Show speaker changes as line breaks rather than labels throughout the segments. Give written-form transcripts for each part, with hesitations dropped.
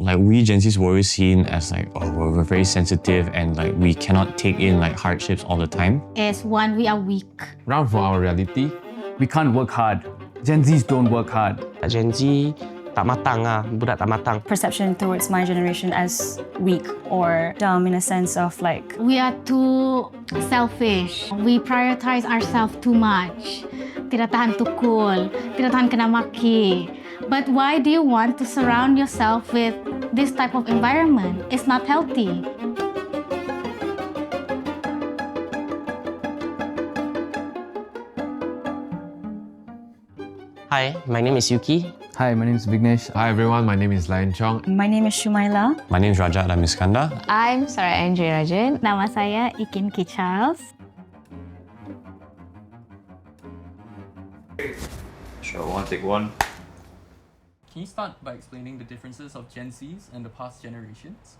Like we Gen Zs were always seen as like, oh, we're very sensitive and like we cannot take in like hardships all the time.
As one, we are weak.
Run for our reality.
We can't work hard. Gen Zs don't work hard.
Gen Z tak matang ah, budak tak matang.
Perception towards my generation as weak or dumb in a sense of like...
We are too selfish. We prioritize ourselves too much. Tidak tahan tukul, tidak tahan kena maki. But why do you want to surround yourself with this type of environment? It's not healthy.
Hi, my name is Yuki.
Hi, my name is Vignesh.
Hi everyone, my name is Lion Chong.
My name is Shumaila.
My name is Rajat Lamiskanda.
I'm Sarah Andre Rajan.
Nama saya Ikin Ki Charles.
Sure, one, take one.
Can you start by explaining the differences of Gen Zs and the past generations?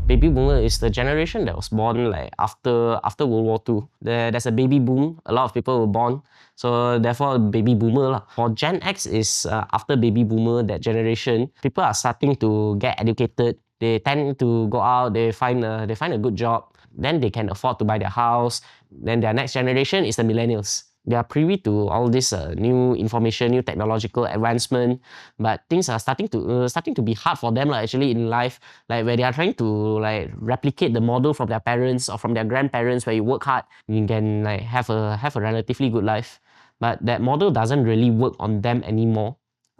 Baby boomer is the generation that was born like after World War II. There's a baby boom. A lot of people were born, so therefore baby boomer lah. For Gen X is after baby boomer, that generation, people are starting to get educated. They tend to go out. They find a good job. Then they can afford to buy their house. Then their next generation is the millennials. They are privy to all this new information, new technological advancement, but things are starting to be hard for them actually in life. Like where they are trying to like replicate the model from their parents or from their grandparents, where you work hard, you can like have a relatively good life. But that model doesn't really work on them anymore.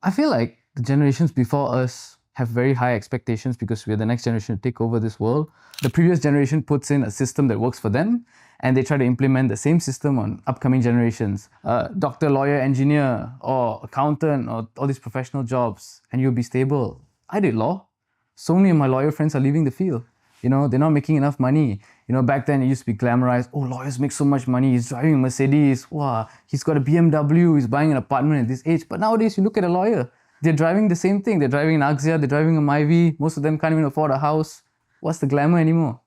I feel like the generations before us have very high expectations because we're the next generation to take over this world. The previous generation puts in a system that works for them, and they try to implement the same system on upcoming generations. Doctor, lawyer, engineer, or accountant, or all these professional jobs, and you'll be stable. I did law. So many of my lawyer friends are leaving the field. You know, they're not making enough money. You know, back then it used to be glamorized. Oh, lawyers make so much money. He's driving a Mercedes. Wow, he's got a BMW. He's buying an apartment at this age. But nowadays, you look at a lawyer. They're driving the same thing. They're driving an Axia. They're driving a Myvi. Most of them can't even afford a house. What's the glamour anymore?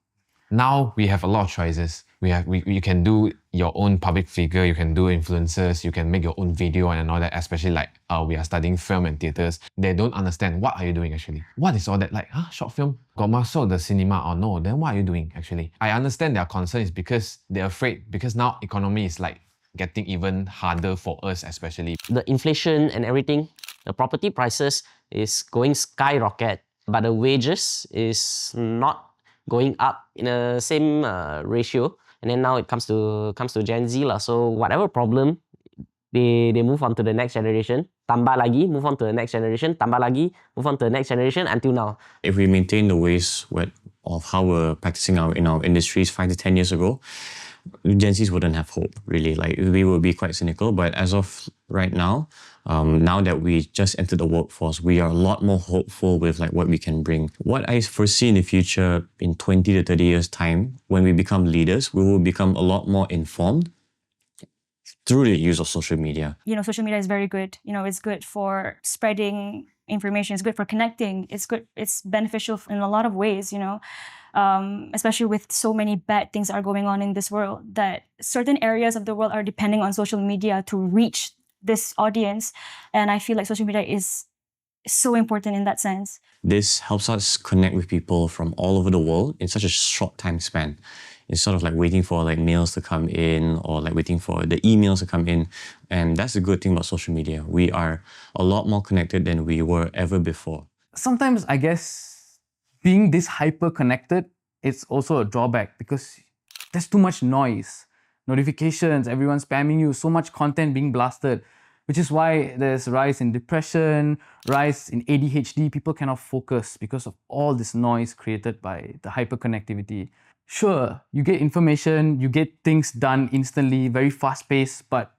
Now we have a lot of choices. You can do your own public figure, you can do influencers, you can make your own video and all that, especially like we are studying film and theatres. They don't understand what are you doing actually. What is all that like, short film? Got masuk the cinema or no? Then what are you doing actually? I understand their concern is because they're afraid because now economy is like getting even harder for us especially.
The inflation and everything, the property prices is going skyrocket, but the wages is not going up in the same ratio. And then now it comes to Gen Z lah. So whatever problem, they move on to the next generation. Tambah lagi, move on to the next generation. Tambah lagi, move on to the next generation until now.
If we maintain the ways of how we're practicing in our industries 5 to 10 years ago, Gen Zs wouldn't have hope, really. Like, we would be quite cynical, but as of right now, now that we just entered the workforce, we are a lot more hopeful with like what we can bring. What I foresee in the future, in 20 to 30 years' time, when we become leaders, we will become a lot more informed through the use of social media.
You know, social media is very good. You know, it's good for spreading information. It's good for connecting. It's good. It's beneficial in a lot of ways, you know. Especially with so many bad things are going on in this world, that certain areas of the world are depending on social media to reach this audience. And I feel like social media is so important in that sense.
This helps us connect with people from all over the world in such a short time span. It's sort of like waiting for like mails to come in or like waiting for the emails to come in. And that's the good thing about social media. We are a lot more connected than we were ever before.
Sometimes I guess being this hyper-connected, it's also a drawback because there's too much noise. Notifications, everyone spamming you, so much content being blasted, which is why there's a rise in depression, rise in ADHD. People cannot focus because of all this noise created by the hyper-connectivity. Sure, you get information, you get things done instantly, very fast-paced, but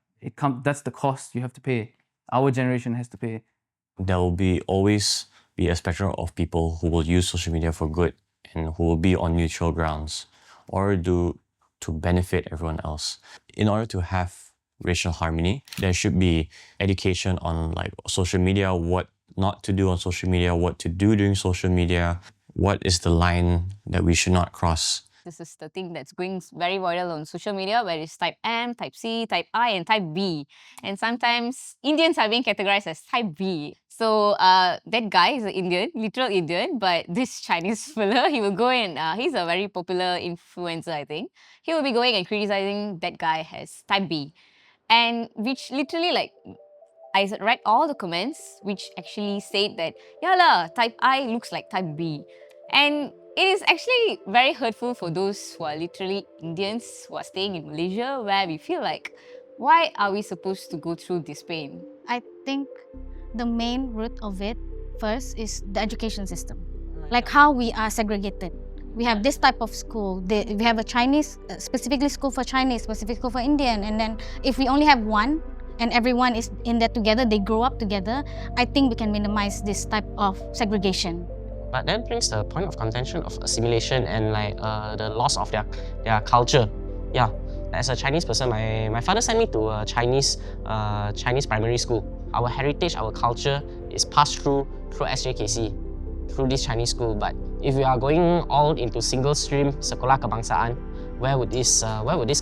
that's the cost you have to pay. Our generation has to pay.
There will always be a spectrum of people who will use social media for good and who will be on neutral grounds or to benefit everyone else. In order to have racial harmony, there should be education on like social media, what not to do on social media, what to do during social media, what is the line that we should not cross.
This is the thing that's going very viral on social media, where it's type M, type C, type I, and type B. And sometimes Indians are being categorized as type B. So that guy is an Indian, literal Indian, but this Chinese fella, he will go and he's a very popular influencer, I think. He will be going and criticizing that guy as type B. And which literally, like, I read all the comments which actually said that, yeah lah, type I looks like type B. And it is actually very hurtful for those who are literally Indians who are staying in Malaysia, where we feel like, why are we supposed to go through this pain?
I think the main root of it first is the education system. Like how we are segregated. We have this type of school. We have a Chinese, specifically school for Chinese, specific school for Indian. And then if we only have one and everyone is in that together, they grow up together, I think we can minimize this type of segregation.
But that brings the point of contention of assimilation and like the loss of their culture. Yeah, as a Chinese person, my father sent me to a Chinese primary school. Our heritage, our culture is passed through SJKC, through this Chinese school. But if we are going all into single stream sekolah kebangsaan, where would this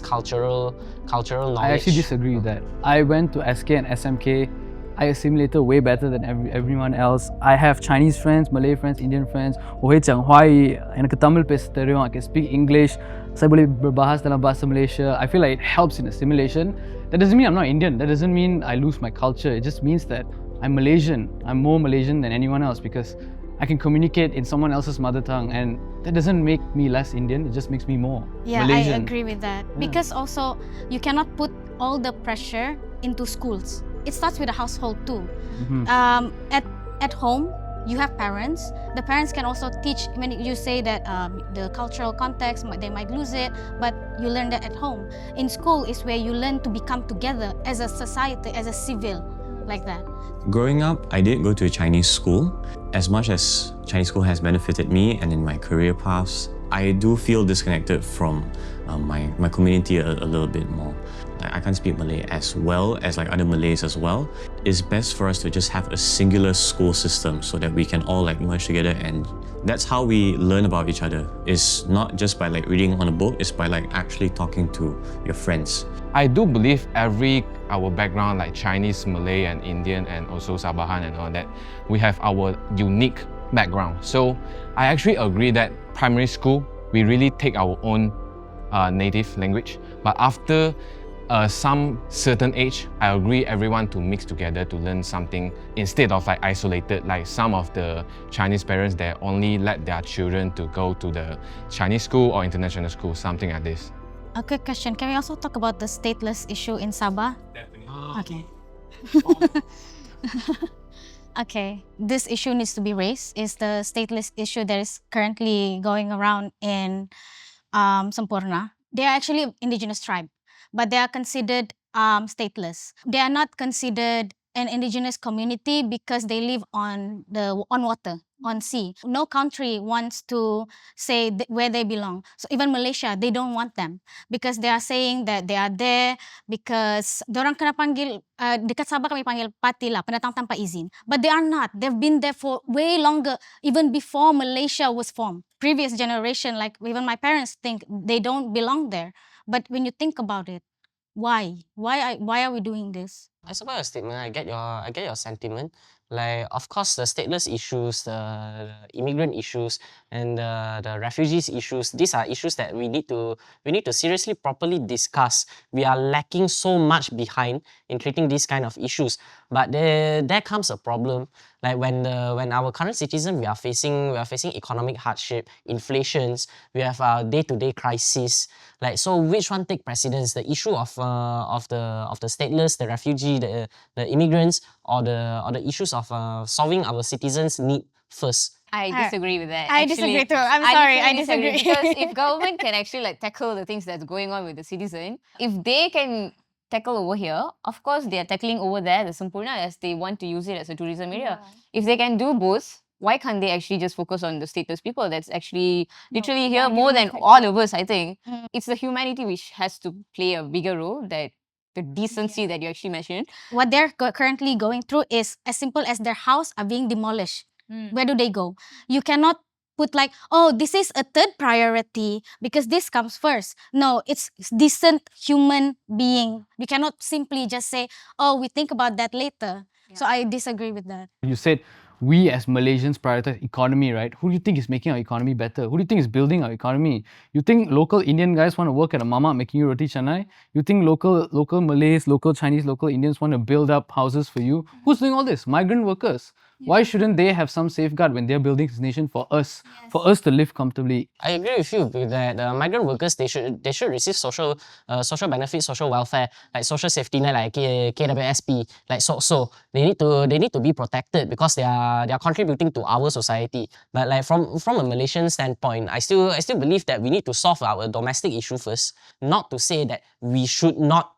cultural knowledge?
I actually disagree with that. I went to SK and SMK. I assimilated way better than everyone else. I have Chinese friends, Malay friends, Indian friends. 我会讲华语, எனக்கு தமிழ் பேச தெரியும். I can speak English. Saya boleh berbahas dalam bahasa Malaysia. I feel like it helps in assimilation. That doesn't mean I'm not Indian. That doesn't mean I lose my culture. It just means that I'm Malaysian. I'm more Malaysian than anyone else because I can communicate in someone else's mother tongue, and that doesn't make me less Indian. It just makes me more Malaysian.
I agree with that. Because also, you cannot put all the pressure into schools. It starts with the household too. At home, you have parents. The parents can also teach. When you say that the cultural context, they might lose it, but you learn that at home. In school is where you learn to become together as a society, as a civil, like that.
Growing up, I did go to a Chinese school. As much as Chinese school has benefited me and in my career paths, I do feel disconnected from my community a little bit more. Like, I can't speak Malay as well as like other Malays as well. It's best for us to just have a singular school system so that we can all like merge together, and that's how we learn about each other. It's not just by like reading on a book, it's by like actually talking to your friends.
I do believe our background, like Chinese, Malay, and Indian, and also Sabahan and all that, we have our unique background. So I actually agree that primary school, we really take our own native language. But after some certain age, I agree everyone to mix together to learn something instead of like isolated, like some of the Chinese parents that only let their children to go to the Chinese school or international school, something like this.
A quick question. Can we also talk about the stateless issue in Sabah?
Definitely.
Okay. Okay. This issue needs to be raised. Is the stateless issue that is currently going around in Sampurna. They are actually indigenous tribe, but they are considered stateless. They are not considered an indigenous community because they live on water, on sea. No country wants to say where they belong. So even Malaysia, they don't want them because they are saying that they are there because dorang kena panggil dekat Sabah kami panggil pati lah, pendatang tanpa izin. But they are not. They've been there for way longer, even before Malaysia was formed. Previous generation, like even my parents think they don't belong there. But when you think about it, why? Why are we doing this?
I support your statement. I get your sentiment. Like, of course, the stateless issues, the immigrant issues, and the refugees issues. These are issues that we need to seriously, properly discuss. We are lacking so much behind in treating these kind of issues. But there comes a problem. Like when our current citizens, we are facing economic hardship, inflations. We have our day-to-day crisis. Like, so which one take precedence? The issue of the stateless, the refugee, the immigrants, or the issues of solving our citizens' need first?
I disagree with that.
I disagree too. I'm sorry, I disagree.
Because if government can actually like tackle the things that's going on with the citizen, if they can tackle over here, of course they are tackling over there, the Sampurna, as they want to use it as a tourism area. If they can do both, why can't they actually just focus on the stateless people that's actually literally here more than all of us, I think. It's the humanity which has to play a bigger role, that the decency that you actually mentioned.
What they're currently going through is as simple as their house are being demolished. Where do they go? You cannot put like, oh, this is a third priority because this comes first. No, it's decent human being. We cannot simply just say, oh, we think about that later. So I disagree with that.
You said we as Malaysians prioritize economy, right? Who do you think is making our economy better? Who do you think is building our economy? You think local Indian guys want to work at a mama making you roti canai? You think local Malays, local Chinese, local Indians want to build up houses for you? Who's doing all this? Migrant workers. Why shouldn't they have some safeguard when they're building this nation for us to live comfortably?
I agree with you that migrant workers they should receive social benefits, social welfare, like social safety net, like KWSP, like so they need to be protected because they are contributing to our society. But like from a Malaysian standpoint, I still believe that we need to solve our domestic issue first. Not to say that we should not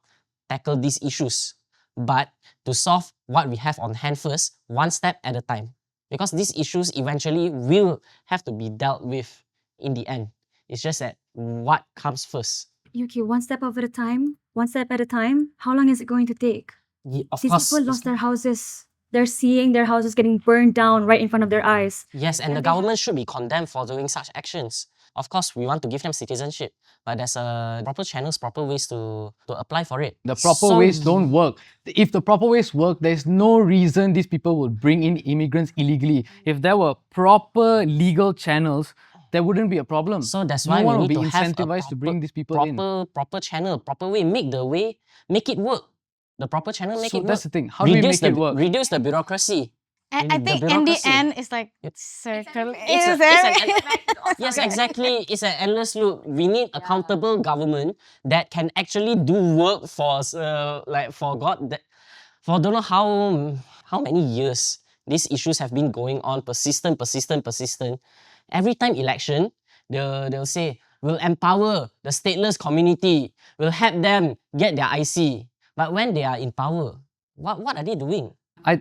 tackle these issues, but to solve what we have on hand first, one step at a time. Because these issues eventually will have to be dealt with in the end. It's just that what comes first.
Yuki, one step at a time, one step at a time. How long is it going to take?
Of
These
course,
people lost their houses. They're seeing their houses getting burned down right in front of their eyes.
yes, and the government should be condemned for doing such actions. Of course, we want to give them citizenship, but there's proper channels, proper ways to apply for it.
The proper ways don't work. If the proper ways work, there's no reason these people would bring in immigrants illegally. If there were proper legal channels, there wouldn't be a problem.
So that's
no
why
one
we
would
need
be
to have a
incentivized to bring these people in.
proper channel, proper way, make it work. The proper channel, make
So
it work.
that's the thing. How do we make it work?
Reduce the bureaucracy.
I think in the
bureaucracy.
end, it's like circle.
Yes, exactly. It's an endless loop. We need accountable government that can actually do work for for God. For don't know how many years these issues have been going on, persistent. Every time election, they'll say we'll empower the stateless community. We'll help them get their IC. But when they are in power, what are they doing?
I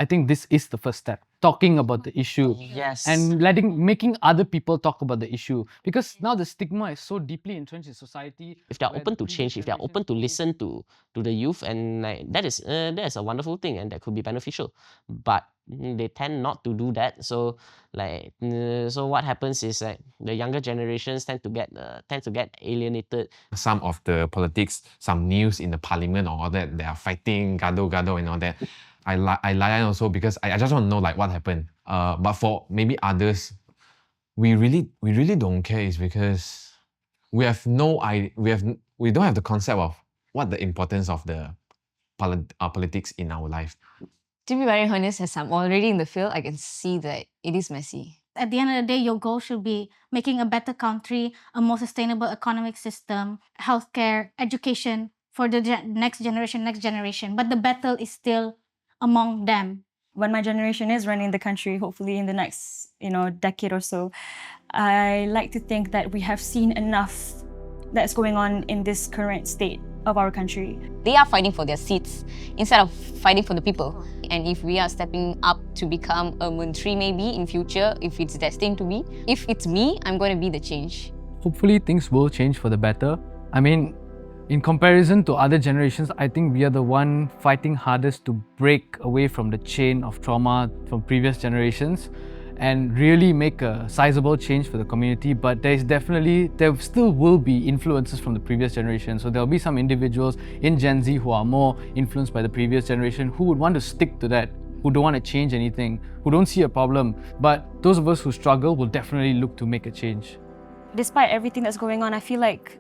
think this is the first step. Talking about the issue.
Yes.
And making other people talk about the issue. Because now the stigma is so deeply entrenched in society.
If they're open to change, if they're open to listen to the youth, and like that is a wonderful thing, and that could be beneficial. But they tend not to do that. So so what happens is like the younger generations tend to get alienated.
Some of the politics, some news in the parliament or all that, they are fighting gado and all that. I lie also because I just want to know like what happened. But for maybe others, we really don't care is because we have no idea, we don't have the concept of what the importance of the politics in our life.
To be very honest, as I'm already in the field, I can see that it is messy.
At the end of the day, your goal should be making a better country, a more sustainable economic system, healthcare, education for the next generation. But the battle is still among them.
When my generation is running the country, hopefully in the next decade or so, I like to think that we have seen enough that's going on in this current state of our country.
They are fighting for their seats instead of fighting for the people. And if we are stepping up to become a Menteri maybe in future, if it's destined to be, if it's me, I'm going to be the change.
Hopefully things will change for the better. I mean, in comparison to other generations, I think we are the one fighting hardest to break away from the chain of trauma from previous generations and really make a sizable change for the community. But there still will be influences from the previous generation. So there'll be some individuals in Gen Z who are more influenced by the previous generation who would want to stick to that, who don't want to change anything, who don't see a problem. But those of us who struggle will definitely look to make a change.
Despite everything that's going on, I feel like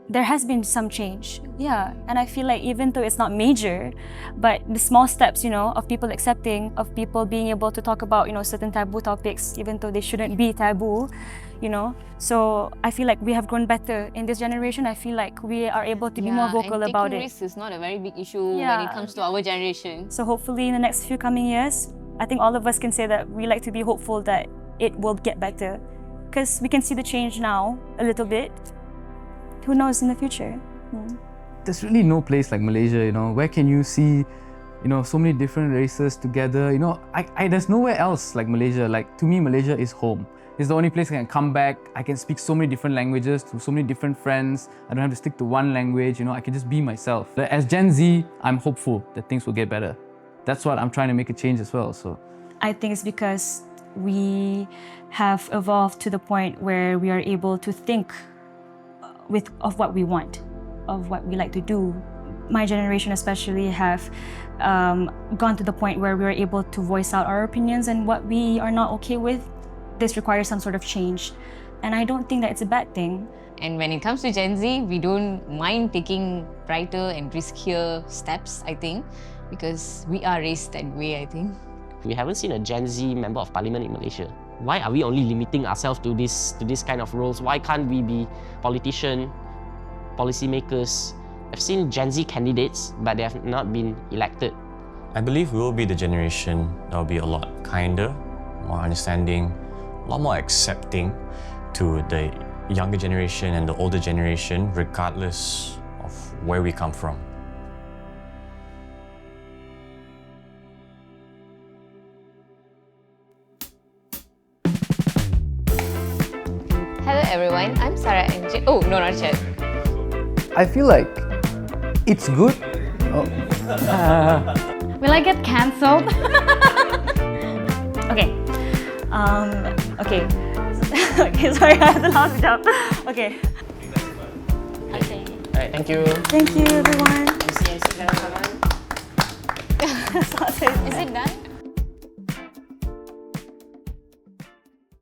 there has been some change. Yeah, and I feel like even though it's not major, but the small steps, of people accepting, of people being able to talk about, certain taboo topics, even though they shouldn't be taboo, So I feel like we have grown better in this generation. I feel like we are able to be more vocal about it.
Risks is not a very big issue when it comes to our generation.
So hopefully in the next few coming years, I think all of us can say that we like to be hopeful that it will get better. Because we can see the change now, a little bit. Who knows in the future?
There's really no place like Malaysia, where can you see, so many different races together, there's nowhere else like Malaysia. Like, to me, Malaysia is home. It's the only place I can come back. I can speak so many different languages to so many different friends. I don't have to stick to one language, I can just be myself. As Gen Z, I'm hopeful that things will get better. That's what I'm trying to make a change as well, so.
I think it's because we have evolved to the point where we are able to think of what we want, of what we like to do. My generation especially have gone to the point where we are able to voice out our opinions and what we are not okay with. This requires some sort of change, and I don't think that it's a bad thing.
And when it comes to Gen Z, we don't mind taking brighter and riskier steps, I think, because we are raised that way, I think.
We haven't seen a Gen Z member of parliament in Malaysia. Why are we only limiting ourselves to this kind of roles? Why can't we be politicians, policymakers? I've seen Gen Z candidates, but they have not been elected.
I believe we'll be the generation that will be a lot kinder, more understanding, a lot more accepting to the younger generation and the older generation, regardless of where we come from.
Hello everyone, I'm Sarah and oh, no, not yet.
I feel like it's good.
Will I get cancelled?
Okay. Okay. Okay, sorry, I have the last job. Okay.
Okay. Alright, thank you.
Thank you, everyone.
See you.
Is it done?